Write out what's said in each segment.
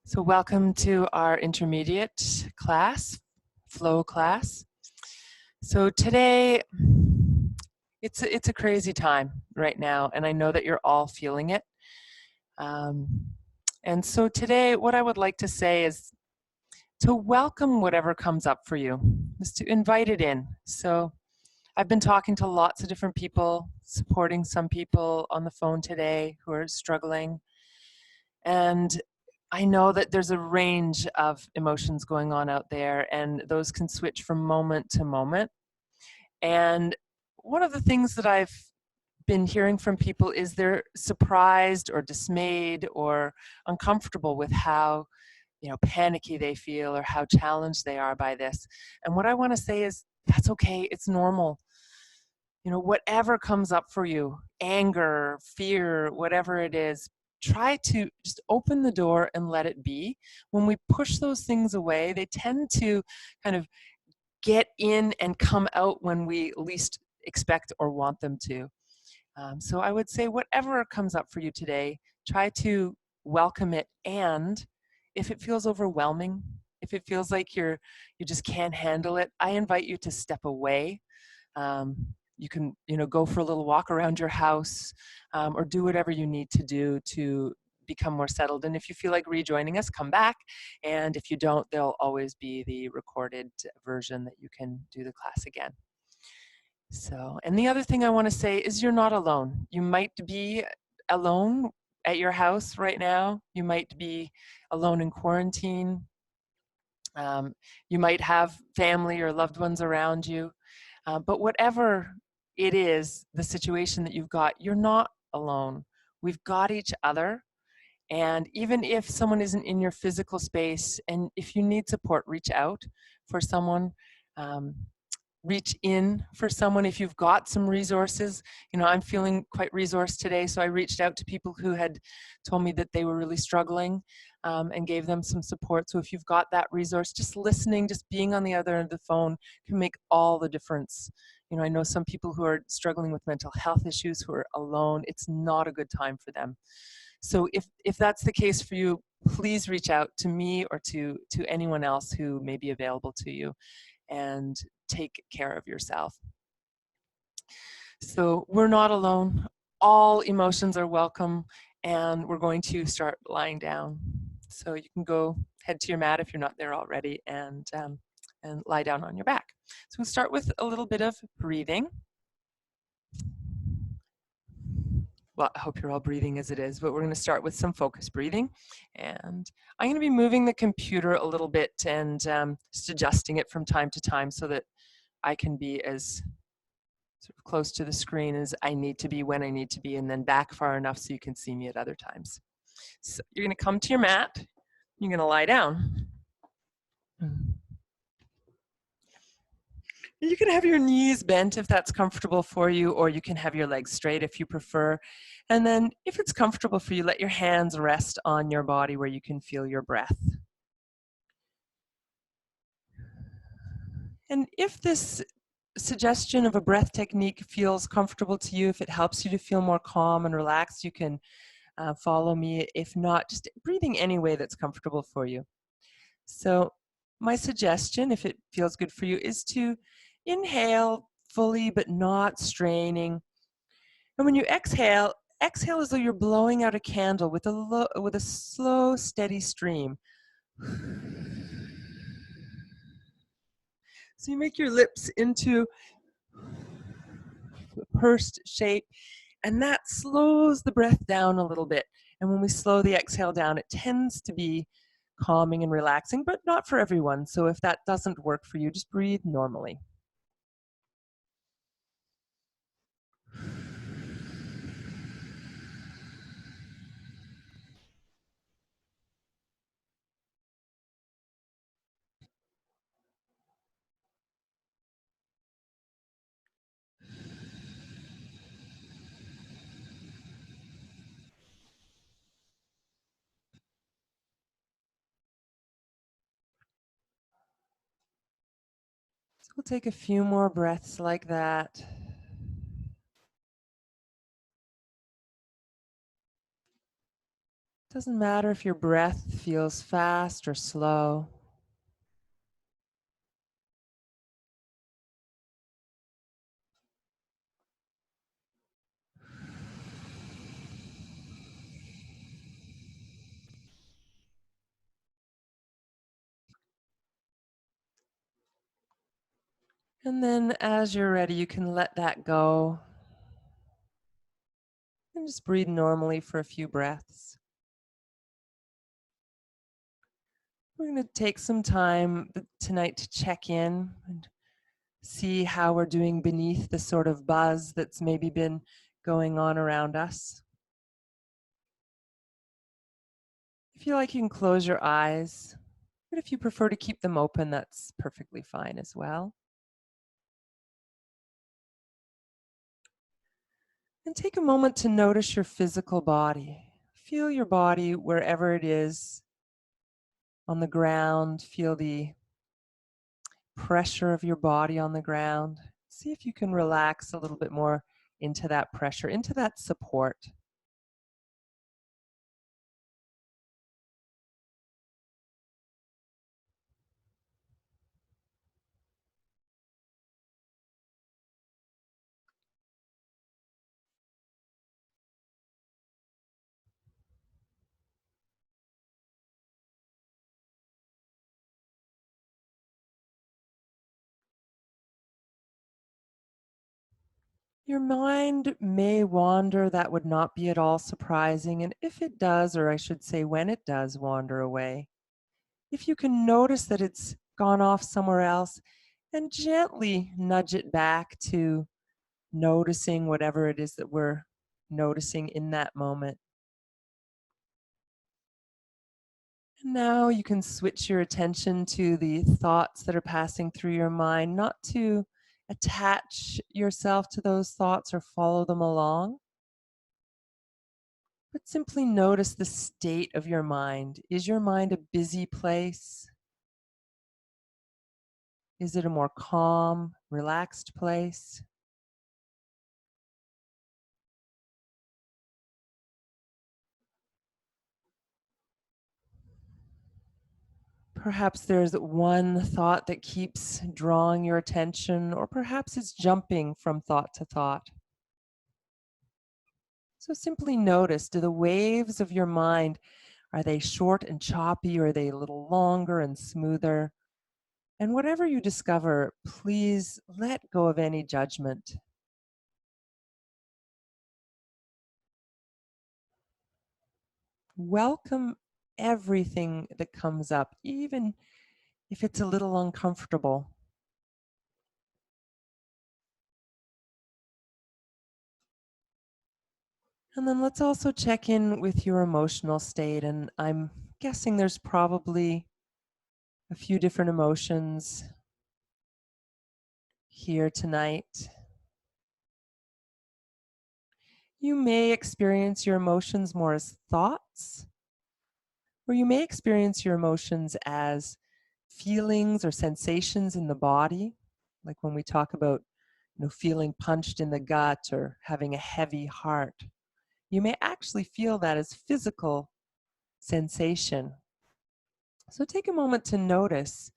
So welcome to our intermediate class, flow class. So today, it's a crazy time right now, and I know that you're all feeling it. And so today, what I would like to say is to welcome whatever comes up for you, is to invite it in. So I've been talking to lots of different people, supporting some people on the phone today who are struggling. And I know that there's a range of emotions going on out there, and those can switch from moment to moment. And one of the things that I've been hearing from people is they're surprised or dismayed or uncomfortable with how panicky they feel or how challenged they are by this. And what I want to say is that's okay. It's normal. Whatever comes up for you, anger, fear, whatever it is, try to just open the door and let it be. When we push those things away, they tend to kind of get in and come out when we least expect or want them to. So I would say whatever comes up for you today, try to welcome it. And if it feels overwhelming, if it feels like you just can't handle it, I invite you to step away. You can go for a little walk around your house, or do whatever you need to do to become more settled. And if you feel like rejoining us, come back. And if you don't, there'll always be the recorded version that you can do the class again. So, and the other thing I want to say is you're not alone. You might be alone at your house right now. You might be alone in quarantine. You might have family or loved ones around you. But whatever it is, the situation that you've got, you're not alone. We've got each other. And even if someone isn't in your physical space, and if you need support, reach out for someone. Reach in for someone if you've got some resources. I'm feeling quite resourced today, so I reached out to people who had told me that they were really struggling, and gave them some support. So if you've got that resource, just listening, just being on the other end of the phone can make all the difference. I know some people who are struggling with mental health issues who are alone. It's not a good time for them. So if that's the case for you, please reach out to me or to anyone else who may be available to you, and take care of yourself. So we're not alone. All emotions are welcome, and we're going to start lying down. So you can go head to your mat if you're not there already, and lie down on your back. So we'll start with a little bit of breathing. Well, I hope you're all breathing as it is, but we're going to start with some focused breathing. And I'm going to be moving the computer a little bit and just adjusting it from time to time so that I can be as sort of close to the screen as I need to be when I need to be, and then back far enough so you can see me at other times. So you're going to come to your mat. You're going to lie down. You can have your knees bent if that's comfortable for you, or you can have your legs straight if you prefer. And then if it's comfortable for you, let your hands rest on your body where you can feel your breath. And if this suggestion of a breath technique feels comfortable to you, if it helps you to feel more calm and relaxed, you can follow me. If not, just breathing any way that's comfortable for you. So my suggestion, if it feels good for you, is to inhale fully but not straining. And when you exhale, exhale as though you're blowing out a candle with a slow, steady stream. So you make your lips into a pursed shape, and that slows the breath down a little bit. And when we slow the exhale down, it tends to be calming and relaxing, but not for everyone. So if that doesn't work for you, just breathe normally. So we'll take a few more breaths like that. Doesn't matter if your breath feels fast or slow. And then as you're ready, you can let that go and just breathe normally for a few breaths. We're going to take some time tonight to check in and see how we're doing beneath the sort of buzz that's maybe been going on around us. If you like, you can close your eyes, but if you prefer to keep them open, that's perfectly fine as well. And take a moment to notice your physical body. Feel your body wherever it is on the ground. Feel the pressure of your body on the ground. See if you can relax a little bit more into that pressure, into that support. Your mind may wander. That would not be at all surprising. And if it does, or I should say, when it does wander away, if you can notice that it's gone off somewhere else and gently nudge it back to noticing whatever it is that we're noticing in that moment. And now you can switch your attention to the thoughts that are passing through your mind, not to attach yourself to those thoughts or follow them along, but simply notice the state of your mind. Is your mind a busy place? Is it a more calm, relaxed place? Perhaps there's one thought that keeps drawing your attention, or perhaps it's jumping from thought to thought. So simply notice, do the waves of your mind, are they short and choppy, or are they a little longer and smoother? And whatever you discover, please let go of any judgment. Welcome everything that comes up, even if it's a little uncomfortable. And then let's also check in with your emotional state. And I'm guessing there's probably a few different emotions here tonight. You may experience your emotions more as thoughts, or you may experience your emotions as feelings or sensations in the body, like when we talk about feeling punched in the gut or having a heavy heart. You may actually feel that as physical sensation. So take a moment to notice,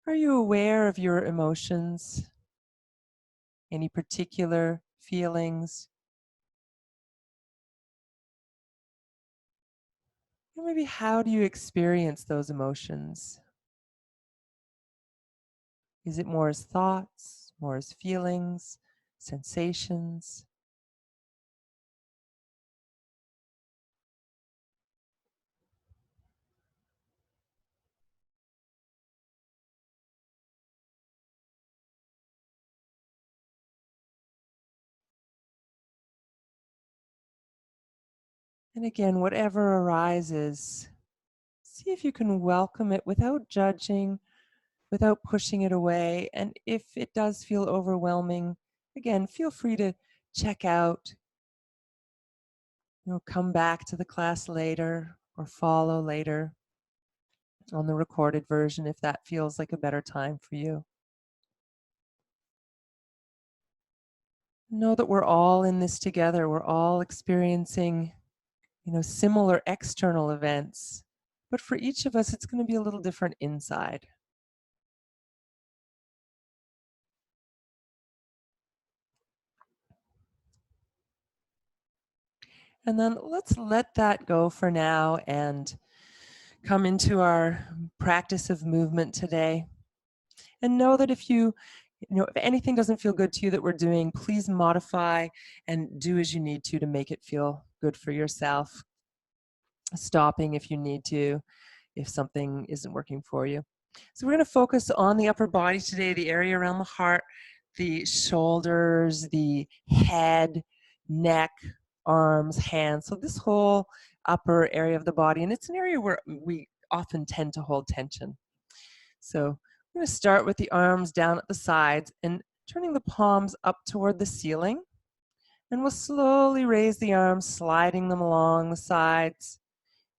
are you aware of your emotions? Any particular feelings? Or maybe how do you experience those emotions? Is it more as thoughts, more as feelings, sensations? And again, whatever arises, see if you can welcome it without judging, without pushing it away. And if it does feel overwhelming, again, feel free to check out, come back to the class later or follow later on the recorded version if that feels like a better time for you. Know that we're all in this together. We're all experiencing similar external events, but for each of us, it's going to be a little different inside. And then let's let that go for now and come into our practice of movement today. And know that if if anything doesn't feel good to you that we're doing, please modify and do as you need to make it feel good for yourself. Stopping if you need to, if something isn't working for you. So we're going to focus on the upper body today, the area around the heart, the shoulders, the head, neck, arms, hands. So this whole upper area of the body, and it's an area where we often tend to hold tension. So I'm going to start with the arms down at the sides and turning the palms up toward the ceiling. And we'll slowly raise the arms, sliding them along the sides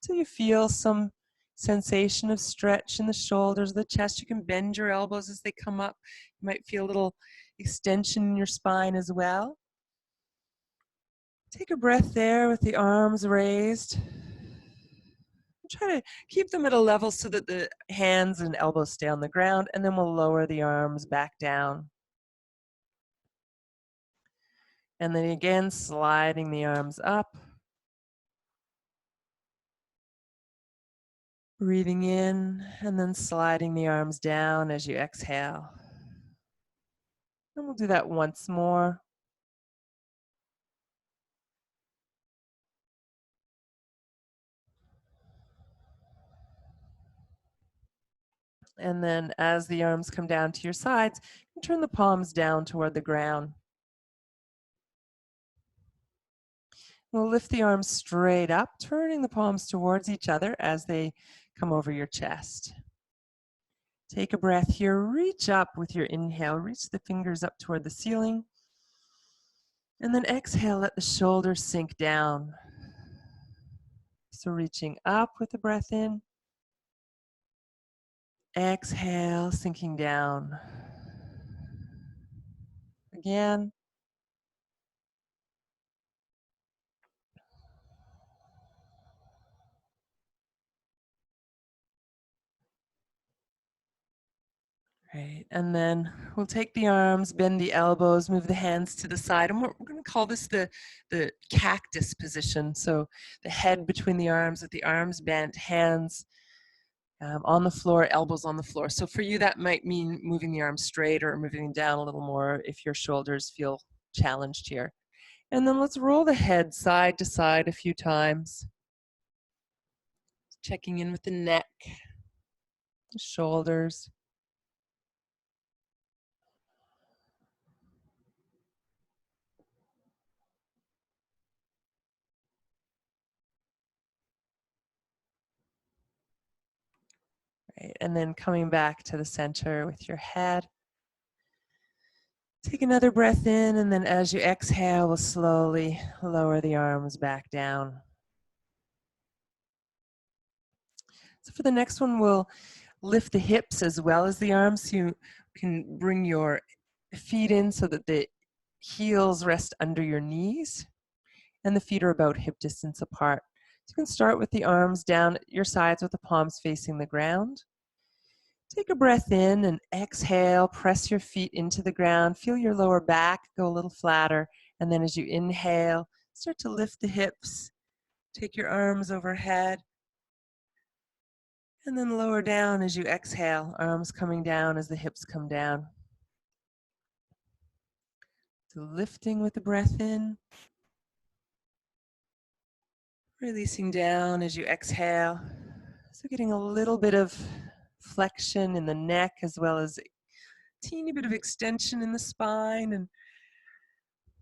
till you feel some sensation of stretch in the shoulders, the chest. You can bend your elbows as they come up. You might feel a little extension in your spine as well. Take a breath there with the arms raised. Try to keep them at a level so that the hands and elbows stay on the ground, and then we'll lower the arms back down. And then again, sliding the arms up. Breathing in, and then sliding the arms down as you exhale. And we'll do that once more. And then as the arms come down to your sides, you turn the palms down toward the ground. We'll lift the arms straight up, turning the palms towards each other as they come over your chest. Take a breath here, reach up with your inhale, reach the fingers up toward the ceiling. And then exhale, let the shoulders sink down. So reaching up with the breath in. Exhale, sinking down. Again. Right, and then we'll take the arms, bend the elbows, move the hands to the side, and we're going to call this the cactus position. So the head between the arms with the arms bent, hands on the floor, elbows on the floor. So for you, that might mean moving the arms straight or moving them down a little more if your shoulders feel challenged here. And then let's roll the head side to side a few times. Checking in with the neck, the shoulders. Right, and then coming back to the center with your head. Take another breath in, and then as you exhale, we'll slowly lower the arms back down. So for the next one, we'll lift the hips as well as the arms. So you can bring your feet in so that the heels rest under your knees, and the feet are about hip distance apart. So you can start with the arms down at your sides with the palms facing the ground. Take a breath in and exhale, press your feet into the ground, feel your lower back go a little flatter, and then as you inhale, start to lift the hips, take your arms overhead, and then lower down as you exhale, arms coming down as the hips come down. So lifting with the breath in, releasing down as you exhale. So getting a little bit of flexion in the neck as well as a teeny bit of extension in the spine and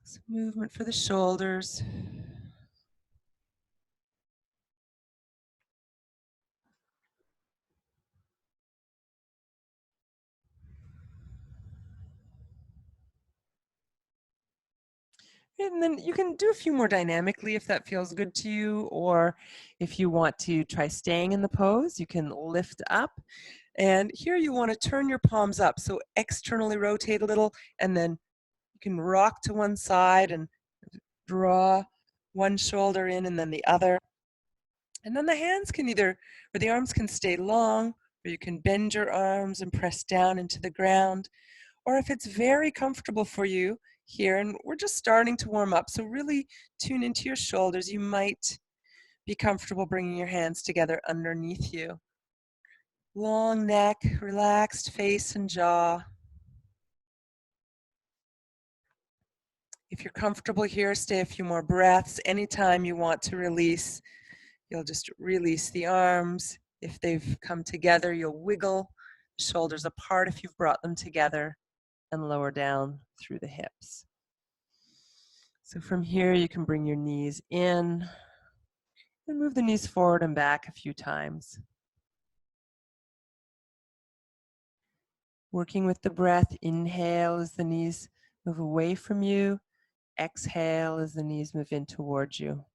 some movement for the shoulders. And then you can do a few more dynamically if that feels good to you, or if you want to try staying in the pose, you can lift up. And here you want to turn your palms up, so externally rotate a little, and then you can rock to one side and draw one shoulder in and then the other. And then the hands can or the arms can stay long, or you can bend your arms and press down into the ground. Or if it's very comfortable for you here, and we're just starting to warm up, so really tune into your shoulders. You might be comfortable bringing your hands together underneath you. Long neck, relaxed face and jaw. If you're comfortable here, stay a few more breaths. Anytime you want to release, you'll just release the arms. If they've come together, you'll wiggle the shoulders apart if you've brought them together, and lower down through the hips. So from here, you can bring your knees in and move the knees forward and back a few times. Working with the breath, inhale as the knees move away from you. Exhale as the knees move in towards you.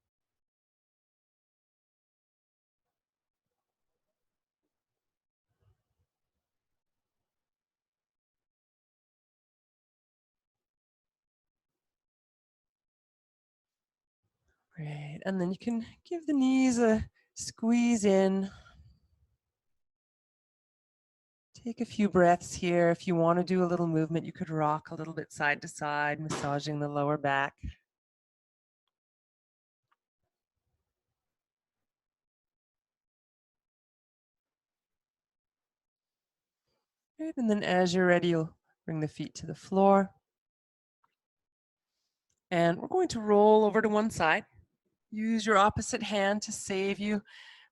Great, and then you can give the knees a squeeze in. Take a few breaths here. If you want to do a little movement, you could rock a little bit side to side, massaging the lower back. Great, and then as you're ready, you'll bring the feet to the floor. And we're going to roll over to one side. Use your opposite hand to save you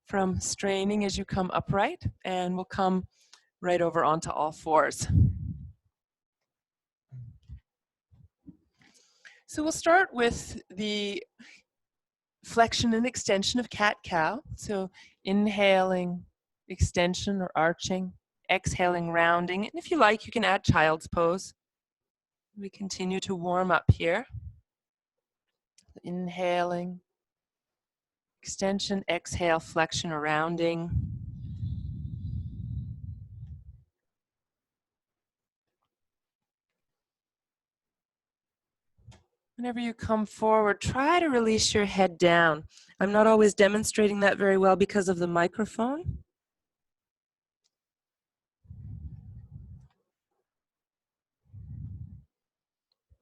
from straining as you come upright, and we'll come right over onto all fours. So we'll start with the flexion and extension of cat-cow. So inhaling, extension or arching, exhaling, rounding, and if you like, you can add child's pose. We continue to warm up here. Inhaling, extension, exhale, flexion or rounding. Whenever you come forward, try to release your head down. I'm not always demonstrating that very well because of the microphone.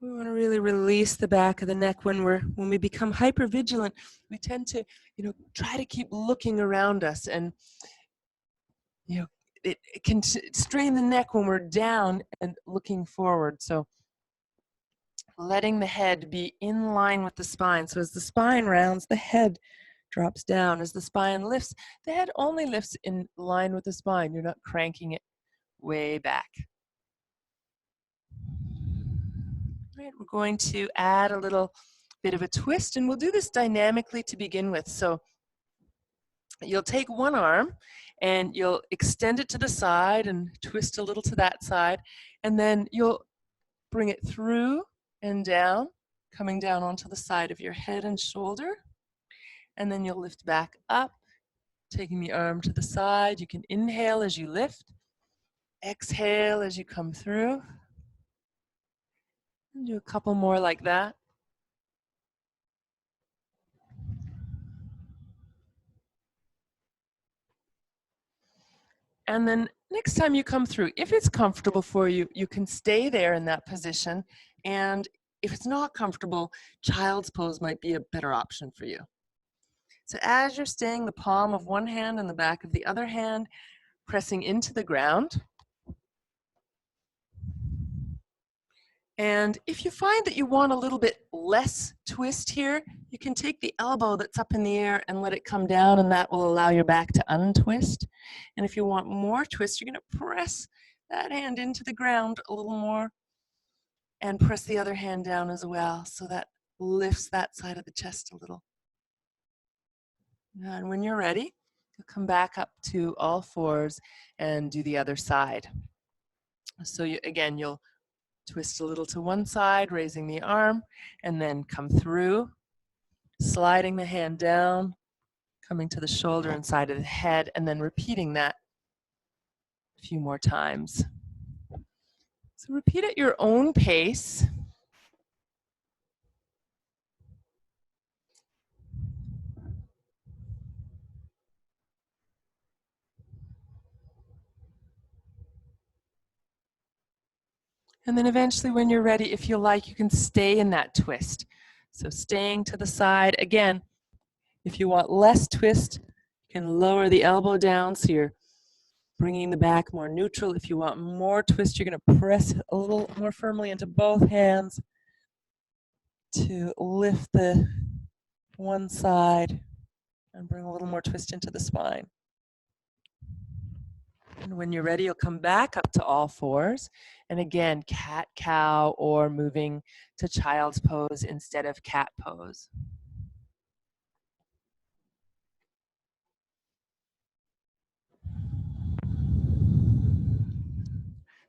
We want to really release the back of the neck when we become hypervigilant. We tend to, try to keep looking around us, and it can strain the neck when we're down and looking forward. So letting the head be in line with the spine. So as the spine rounds, the head drops down. As the spine lifts, the head only lifts in line with the spine. You're not cranking it way back. All right, we're going to add a little bit of a twist, and we'll do this dynamically to begin with. So you'll take one arm and you'll extend it to the side and twist a little to that side, and then you'll bring it through and down, coming down onto the side of your head and shoulder, and then you'll lift back up, taking the arm to the side. You can inhale as you lift, exhale as you come through, and do a couple more like that. And then next time you come through, if it's comfortable for you, you can stay there in that position. And if it's not comfortable, child's pose might be a better option for you. So as you're staying, the palm of one hand and the back of the other hand pressing into the ground. And if you find that you want a little bit less twist here, you can take the elbow that's up in the air and let it come down, and that will allow your back to untwist. And if you want more twist, you're going to press that hand into the ground a little more and press the other hand down as well, so that lifts that side of the chest a little. And when you're ready, you'll come back up to all fours and do the other side. So again, you'll twist a little to one side, raising the arm, and then come through, sliding the hand down, coming to the shoulder and side of the head, and then repeating that a few more times. So repeat at your own pace. And then eventually when you're ready, if you like, you can stay in that twist. So staying to the side. Again, if you want less twist, you can lower the elbow down so you're bringing the back more neutral. If you want more twist, you're going to press a little more firmly into both hands to lift the one side and bring a little more twist into the spine. And when you're ready, you'll come back up to all fours. And again, cat, cow, or moving to child's pose instead of cat pose.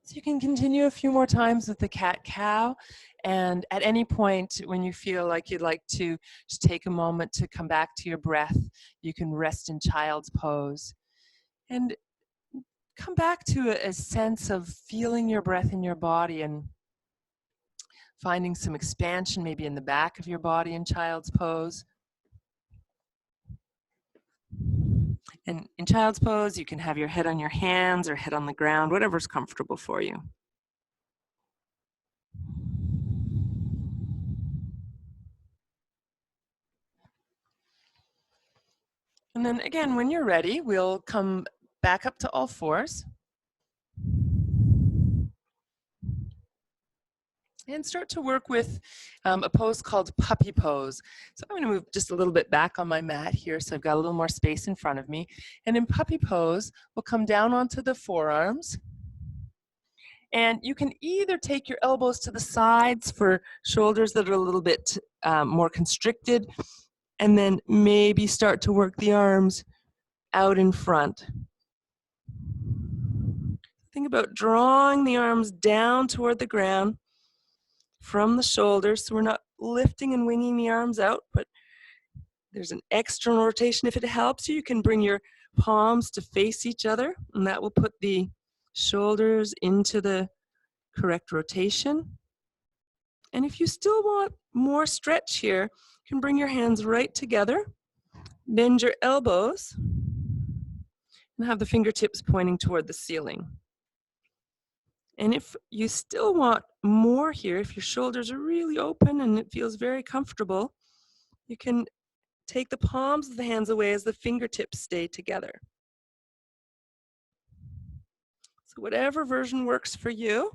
So you can continue a few more times with the cat-cow, and at any point when you feel like you'd like to just take a moment to come back to your breath, you can rest in child's pose. And come back to a sense of feeling your breath in your body and finding some expansion maybe in the back of your body in child's pose. And in child's pose, you can have your head on your hands or head on the ground, whatever's comfortable for you. And then again, when you're ready, we'll come back up to all fours. And start to work with a pose called puppy pose. So I'm going to move just a little bit back on my mat here so I've got a little more space in front of me. And in puppy pose, we'll come down onto the forearms. And you can either take your elbows to the sides for shoulders that are a little bit more constricted, and then maybe start to work the arms out in front. Think about drawing the arms down toward the ground from the shoulders, so we're not lifting and winging the arms out, but there's an external rotation. If it helps you, you can bring your palms to face each other, and that will put the shoulders into the correct rotation. And if you still want more stretch here, you can bring your hands right together, bend your elbows, and have the fingertips pointing toward the ceiling. And if you still want more here, if your shoulders are really open and it feels very comfortable, you can take the palms of the hands away as the fingertips stay together. So whatever version works for you.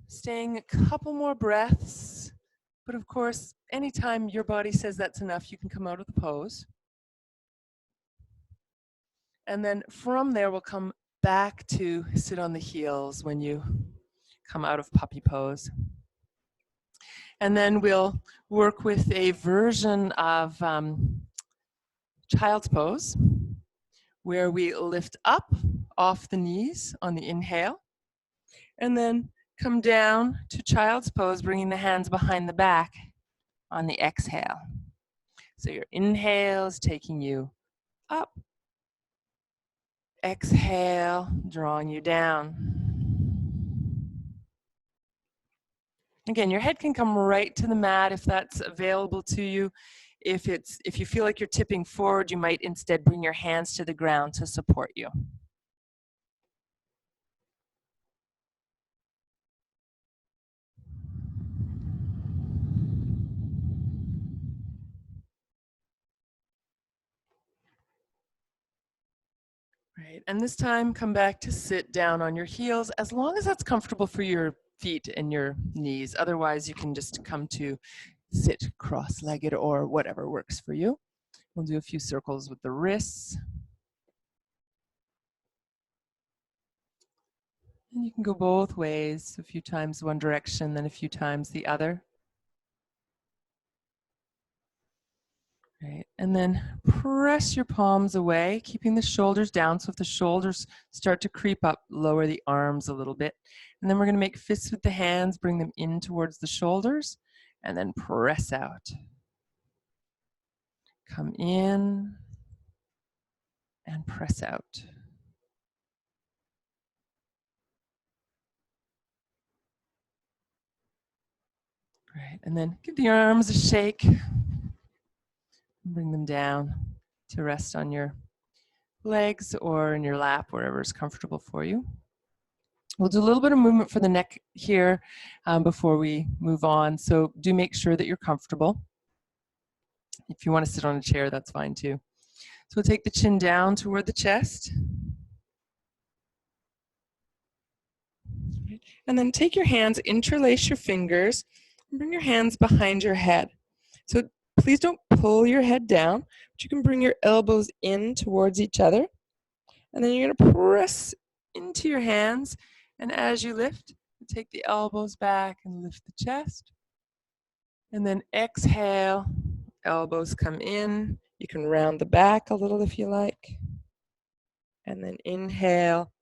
Staying a couple more breaths, but of course, anytime your body says that's enough, you can come out of the pose. And then from there, we'll come back to sit on the heels when you come out of puppy pose. And then we'll work with a version of child's pose where we lift up off the knees on the inhale and then come down to child's pose, bringing the hands behind the back on the exhale. So your inhale is taking you up. Exhale, drawing you down. Again, your head can come right to the mat if that's available to you. If you feel like you're tipping forward, you might instead bring your hands to the ground to support you. Right, and this time come back to sit down on your heels as long as that's comfortable for your feet and your knees. Otherwise, you can just come to sit cross-legged or whatever works for you. We'll do a few circles with the wrists. And you can go both ways, a few times one direction, then a few times the other. Right, and then press your palms away, keeping the shoulders down. So if the shoulders start to creep up, lower the arms a little bit. And then we're going to make fists with the hands, bring them in towards the shoulders, and then press out. Come in and press out. Right, and then give the arms a shake. Bring them down to rest on your legs or in your lap, wherever is comfortable for you. We'll do a little bit of movement for the neck here before we move on. So do make sure that you're comfortable. If you want to sit on a chair, that's fine too. So we'll take the chin down toward the chest. And then take your hands, interlace your fingers, and bring your hands behind your head. So please don't pull your head down, but you can bring your elbows in towards each other. And then you're going to press into your hands. And as you lift, take the elbows back and lift the chest. And then exhale, elbows come in. You can round the back a little if you like. And then inhale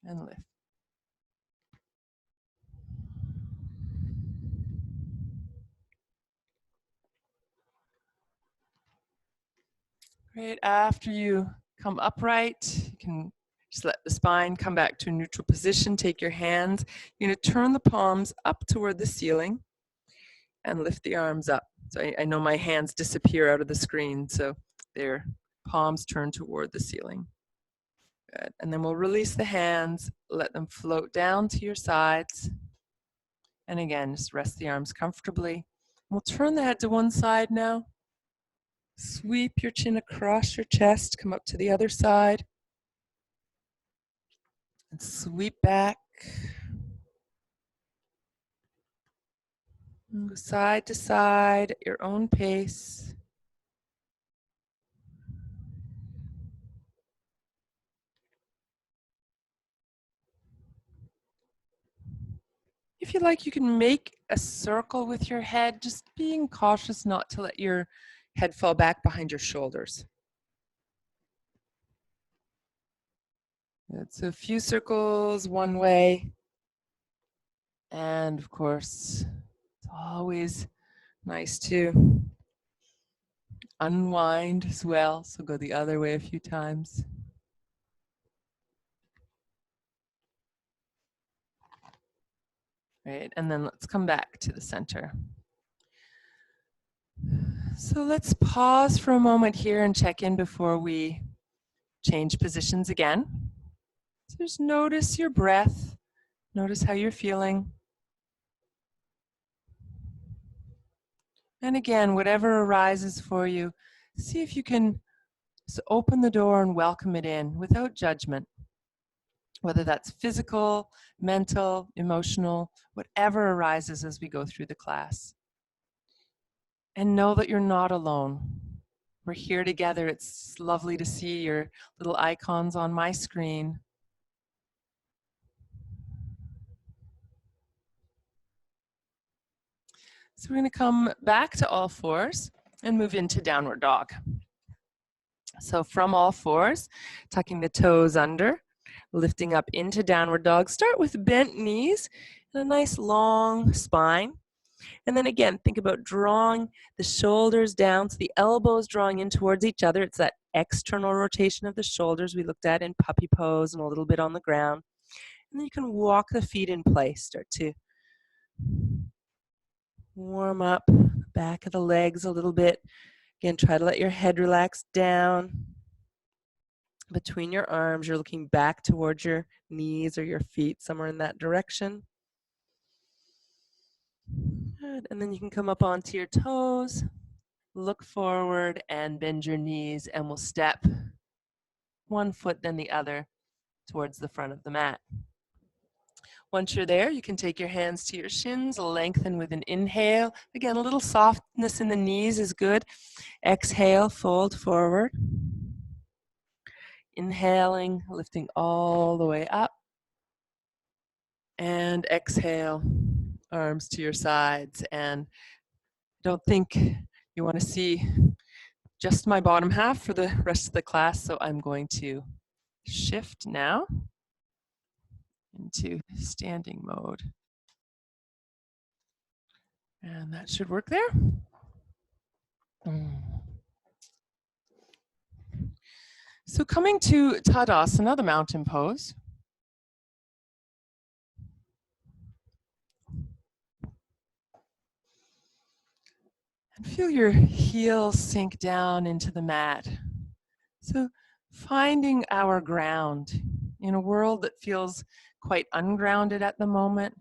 and lift. Great. After you come upright, you can just let the spine come back to a neutral position. Take your hands. You're going to turn the palms up toward the ceiling and lift the arms up. So I know my hands disappear out of the screen, so their palms turn toward the ceiling. Good. And then we'll release the hands, let them float down to your sides. And again, just rest the arms comfortably. We'll turn the head to one side now. Sweep your chin across your chest, come up to the other side. And sweep back. And go side to side at your own pace. If you like, you can make a circle with your head, just being cautious not to let your head fall back behind your shoulders. Good. So a few circles one way. And of course, it's always nice to unwind as well. So go the other way a few times. Right, and then let's come back to the center. So let's pause for a moment here and check in before we change positions again. So just notice your breath, notice how you're feeling. And again, whatever arises for you, see if you can just open the door and welcome it in without judgment. Whether that's physical, mental, emotional, whatever arises as we go through the class. And know that you're not alone. We're here together. It's lovely to see your little icons on my screen. So we're going to come back to all fours and move into downward dog. So from all fours, tucking the toes under, lifting up into downward dog. Start with bent knees and a nice long spine. And then again, think about drawing the shoulders down, so the elbows drawing in towards each other. It's that external rotation of the shoulders we looked at in puppy pose and a little bit on the ground. And then you can walk the feet in place. Start to warm up the back of the legs a little bit. Again, try to let your head relax down. Between your arms, you're looking back towards your knees or your feet, somewhere in that direction. Good. And then you can come up onto your toes, look forward and bend your knees, and we'll step one foot then the other towards the front of the mat. Once you're there, you can take your hands to your shins, lengthen with an inhale. Again, a little softness in the knees is good. Exhale, fold forward. Inhaling, lifting all the way up. And exhale, arms to your sides. And don't think you want to see just my bottom half for the rest of the class, so I'm going to shift now into standing mode. And that should work there. So coming to Tadasana, the mountain pose. And feel your heels sink down into the mat. So finding our ground in a world that feels quite ungrounded at the moment,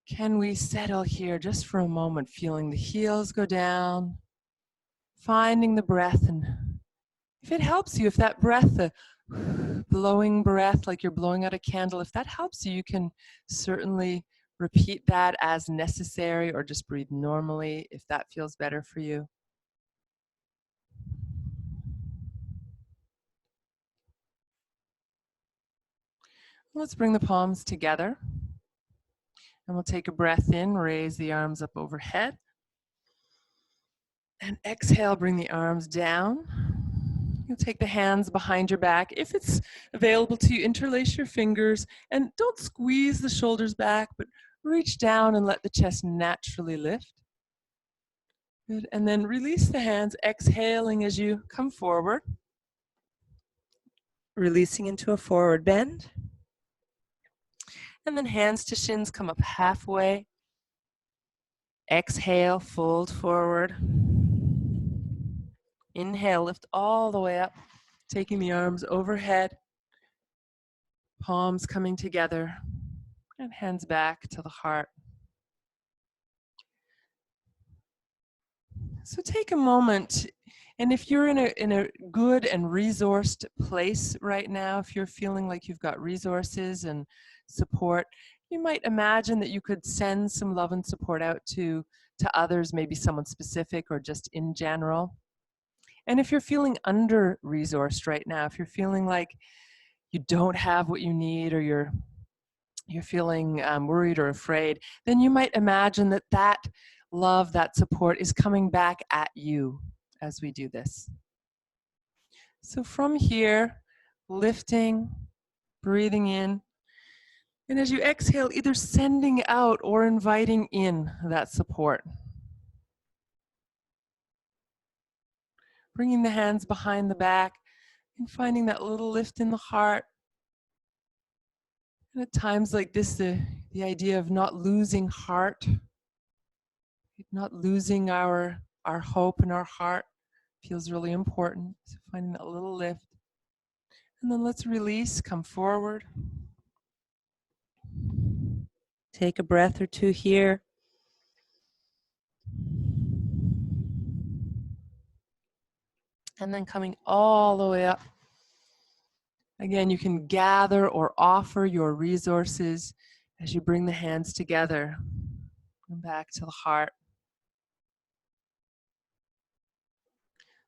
can we settle here just for a moment, feeling the heels go down, finding the breath, and if it helps you, if that breath, the blowing breath like you're blowing out a candle, if that helps you, you can certainly repeat that as necessary or just breathe normally if that feels better for you. Let's bring the palms together and we'll take a breath in, raise the arms up overhead. And exhale, bring the arms down. You'll take the hands behind your back. If it's available to you, interlace your fingers and don't squeeze the shoulders back, but reach down and let the chest naturally lift. Good. And then release the hands, exhaling as you come forward. Releasing into a forward bend. And then hands to shins, come up halfway. Exhale, fold forward. Inhale, lift all the way up, taking the arms overhead, palms coming together, and hands back to the heart. So take a moment, and if you're in a good and resourced place right now, if you're feeling like you've got resources and support, you might imagine that you could send some love and support out to others, maybe someone specific or just in general. And if you're feeling under-resourced right now, if you're feeling like you don't have what you need or you're feeling worried or afraid, then you might imagine that that love, that support is coming back at you as we do this. So from here, lifting, breathing in, and as you exhale, either sending out or inviting in that support. Bringing the hands behind the back and finding that little lift in the heart. And at times like this, the idea of not losing heart, not losing our hope and our heart feels really important. So finding that little lift. And then let's release, come forward. Take a breath or two here. And then coming all the way up. Again, you can gather or offer your resources as you bring the hands together and back to the heart.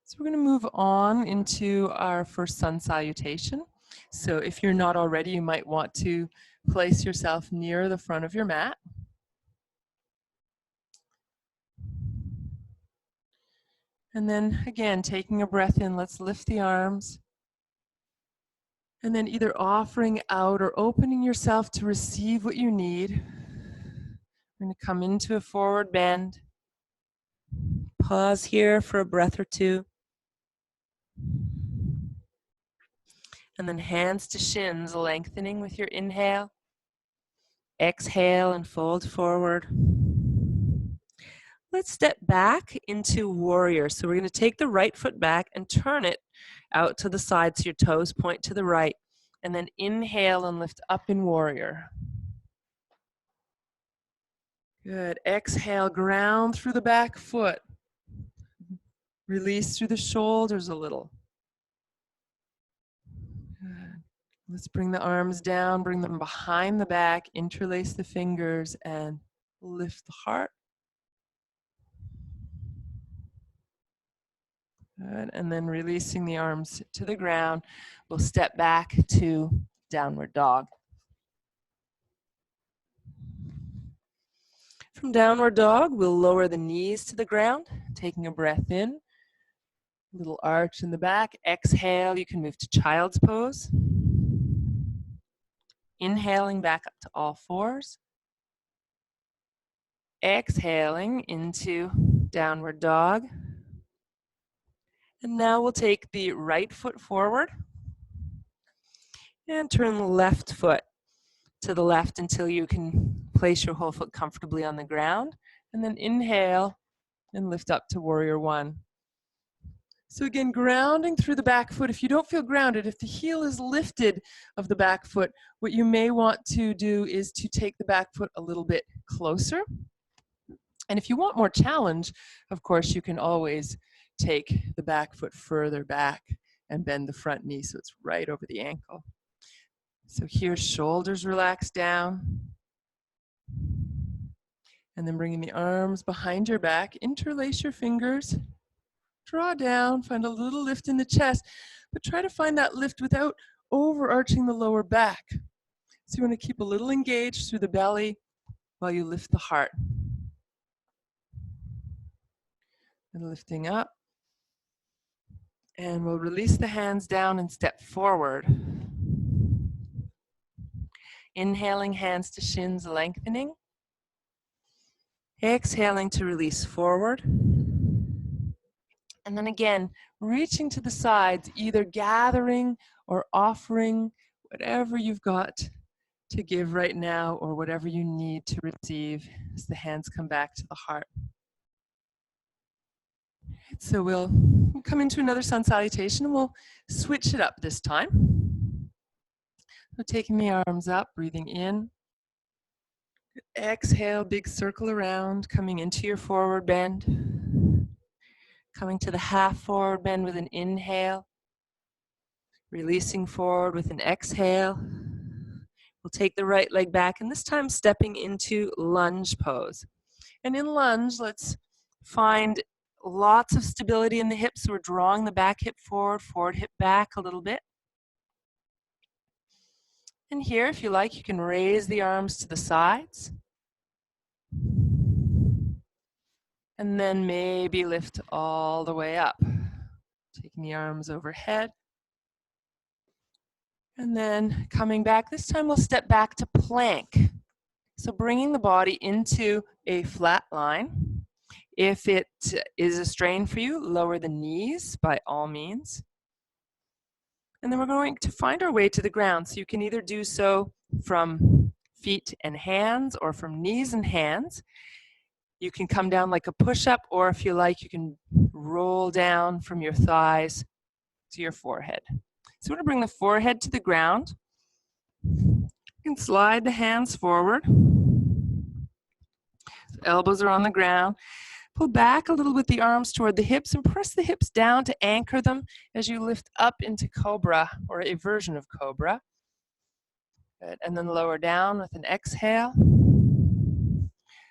So we're going to move on into our first sun salutation. So if you're not already, you might want to place yourself near the front of your mat. And then again, taking a breath in, let's lift the arms. And then either offering out or opening yourself to receive what you need. We're going to come into a forward bend. Pause here for a breath or two. And then hands to shins, lengthening with your inhale. Exhale and fold forward. Let's step back into warrior. So we're going to take the right foot back and turn it out to the side so your toes point to the right. And then inhale and lift up in warrior. Good. Exhale, ground through the back foot. Release through the shoulders a little. Good. Let's bring the arms down, bring them behind the back, interlace the fingers, and lift the heart. Good. And then releasing the arms to the ground, we'll step back to downward dog. From downward dog, we'll lower the knees to the ground, taking a breath in. Little arch in the back. Exhale, you can move to child's pose. Inhaling back up to all fours. Exhaling into downward dog. And now we'll take the right foot forward and turn the left foot to the left until you can place your whole foot comfortably on the ground. And then inhale and lift up to warrior one. So again, grounding through the back foot. If you don't feel grounded, if the heel is lifted of the back foot, what you may want to do is to take the back foot a little bit closer. And if you want more challenge, of course, you can always take the back foot further back and bend the front knee so it's right over the ankle. So here, shoulders relax down. And then bringing the arms behind your back, interlace your fingers, draw down, find a little lift in the chest, but try to find that lift without overarching the lower back. So you want to keep a little engaged through the belly while you lift the heart. And lifting up. And we'll release the hands down and step forward. Inhaling, hands to shins, lengthening. Exhaling to release forward. And then again, reaching to the sides, either gathering or offering whatever you've got to give right now or whatever you need to receive as the hands come back to the heart. So we'll come into another sun salutation and we'll switch it up this time. So taking the arms up, breathing in. Exhale, big circle around, coming into your forward bend. Coming to the half forward bend with an inhale. Releasing forward with an exhale. We'll take the right leg back and this time stepping into lunge pose. And in lunge, let's find lots of stability in the hips. So we're drawing the back hip forward, forward hip back a little bit. And here, if you like, you can raise the arms to the sides. And then maybe lift all the way up. Taking the arms overhead. And then coming back, this time we'll step back to plank. So bringing the body into a flat line. If it is a strain for you, lower the knees by all means. And then we're going to find our way to the ground. So you can either do so from feet and hands or from knees and hands. You can come down like a push-up, or if you like, you can roll down from your thighs to your forehead. So we're going to bring the forehead to the ground. You can slide the hands forward. Elbows are on the ground. Pull back a little with the arms toward the hips and press the hips down to anchor them as you lift up into Cobra, or a version of Cobra. Good. And then lower down with an exhale.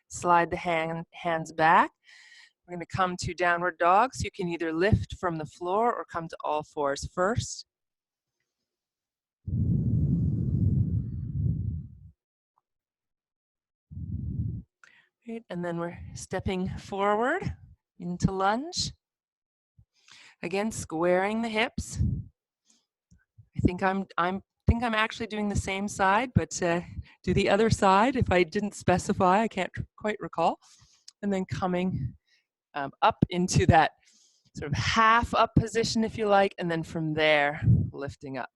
Slide the hands back. We're going to come to downward dog. So you can either lift from the floor or come to all fours first. Right, and then we're stepping forward into lunge. Again, squaring the hips. I think I'm actually doing the same side, but do the other side if I didn't specify. I can't quite recall. And then coming up into that sort of half up position, if you like, and then from there, lifting up.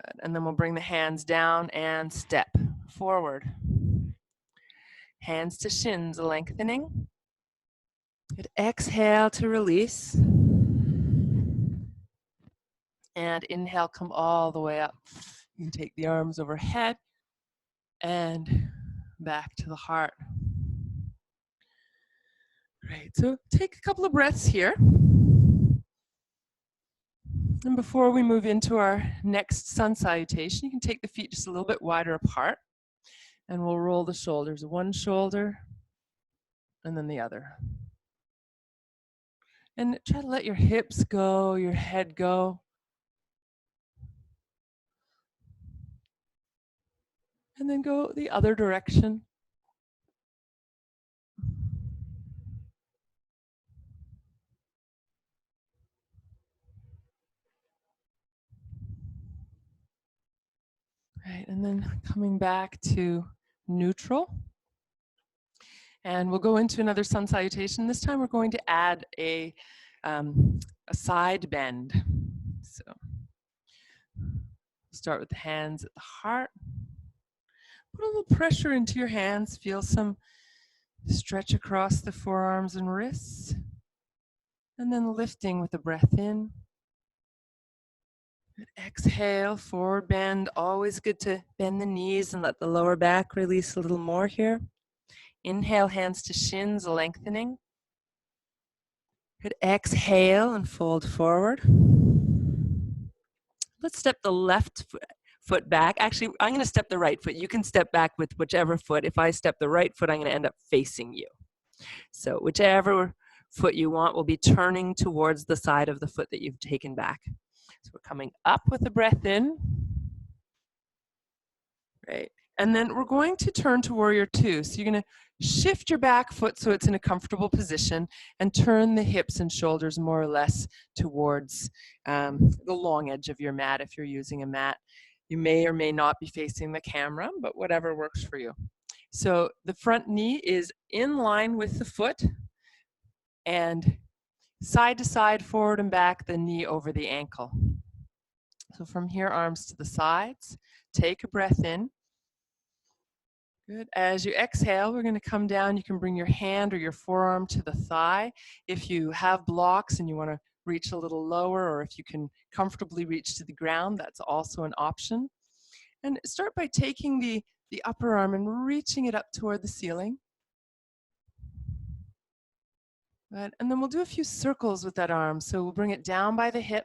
Good. And then we'll bring the hands down and step forward. Hands to shins, lengthening. Good. Exhale to release. And inhale, come all the way up. You can take the arms overhead and back to the heart. Great, so take a couple of breaths here. And before we move into our next sun salutation, you can take the feet just a little bit wider apart. And we'll roll the shoulders, one shoulder and then the other. And try to let your hips go, your head go. And then go the other direction. Right, and then coming back to neutral. And we'll go into another sun salutation. This time we're going to add a side bend. So start with the hands at the heart. Put a little pressure into your hands. Feel some stretch across the forearms and wrists. And then lifting with the breath in. Exhale, forward bend. Always good to bend the knees and let the lower back release a little more here. Inhale, hands to shins, lengthening. Good. Exhale and fold forward. Let's step the left foot back. Actually, I'm going to step the right foot. You can step back with whichever foot. If I step the right foot, I'm going to end up facing you. So whichever foot you want will be turning towards the side of the foot that you've taken back. So we're coming up with the breath in. Right. And then we're going to turn to warrior two. So you're going to shift your back foot so it's in a comfortable position and turn the hips and shoulders more or less towards the long edge of your mat if you're using a mat. You may or may not be facing the camera, but whatever works for you. So the front knee is in line with the foot and side to side, forward and back, the knee over the ankle. So from here, arms to the sides. Take a breath in. Good. As you exhale, we're going to come down. You can bring your hand or your forearm to the thigh. If you have blocks and you want to reach a little lower, or if you can comfortably reach to the ground, that's also an option. And start by taking the upper arm and reaching it up toward the ceiling. Good. And then we'll do a few circles with that arm. So we'll bring it down by the hip,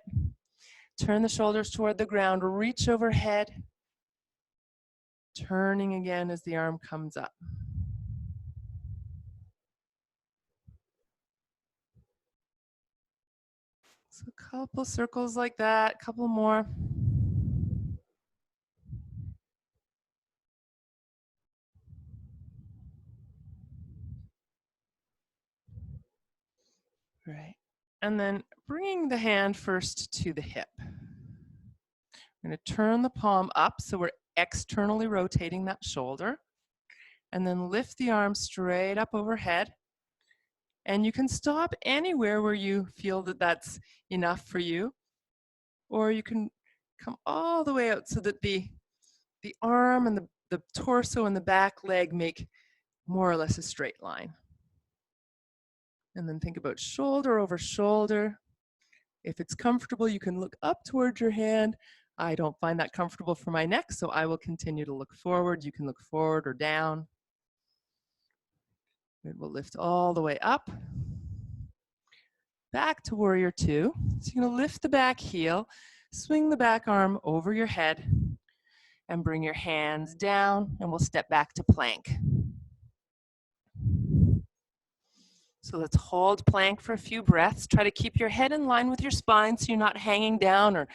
turn the shoulders toward the ground, reach overhead, turning again as the arm comes up. So a couple circles like that, a couple more. Right. And then bringing the hand first to the hip. We're going to turn the palm up so we're externally rotating that shoulder. And then lift the arm straight up overhead. And you can stop anywhere where you feel that that's enough for you. Or you can come all the way out so that the arm and the torso and the back leg make more or less a straight line. And then think about shoulder over shoulder. If it's comfortable, you can look up towards your hand. I don't find that comfortable for my neck, so I will continue to look forward. You can look forward or down. It will lift all the way up. Back to warrior two. So you're going to lift the back heel, swing the back arm over your head, and bring your hands down, and we'll step back to plank. So let's hold plank for a few breaths. Try to keep your head in line with your spine so you're not hanging down or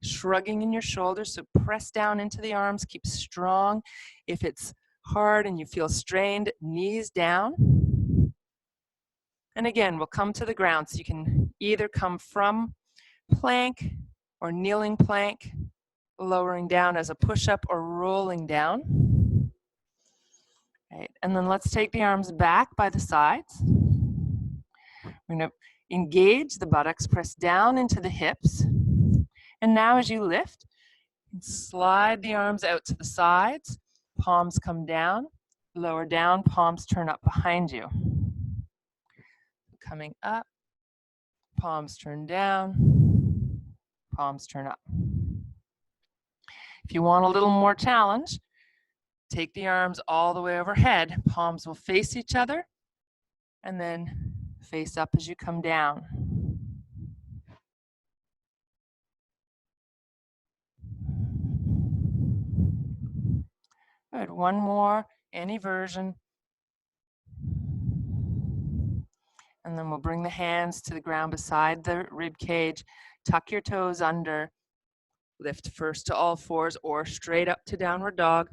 shrugging in your shoulders. So press down into the arms, keep strong. If it's hard and you feel strained, knees down. And again, we'll come to the ground. So you can either come from plank or kneeling plank, lowering down as a push-up or rolling down. Right. And then let's take the arms back by the sides. We're going to engage the buttocks, press down into the hips. And now as you lift, slide the arms out to the sides. Palms come down, lower down, palms turn up behind you. Coming up, palms turn down, palms turn up. If you want a little more challenge, take the arms all the way overhead. Palms will face each other and then face up as you come down. Good. One more, any version. And then we'll bring the hands to the ground beside the rib cage. Tuck your toes under. Lift first to all fours or straight up to downward dog.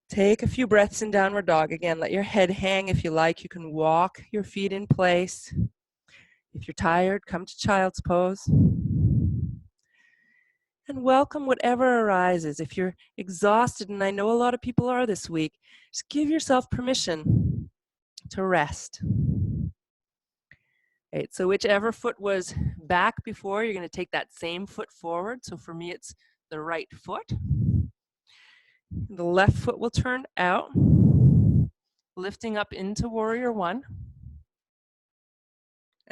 Take a few breaths in downward dog. Again, let your head hang if you like. You can walk your feet in place. If you're tired, come to child's pose. And welcome whatever arises. If you're exhausted, and I know a lot of people are this week, just give yourself permission to rest. Right, so whichever foot was back before, you're going to take that same foot forward. So for me, it's the right foot. The left foot will turn out, lifting up into warrior one.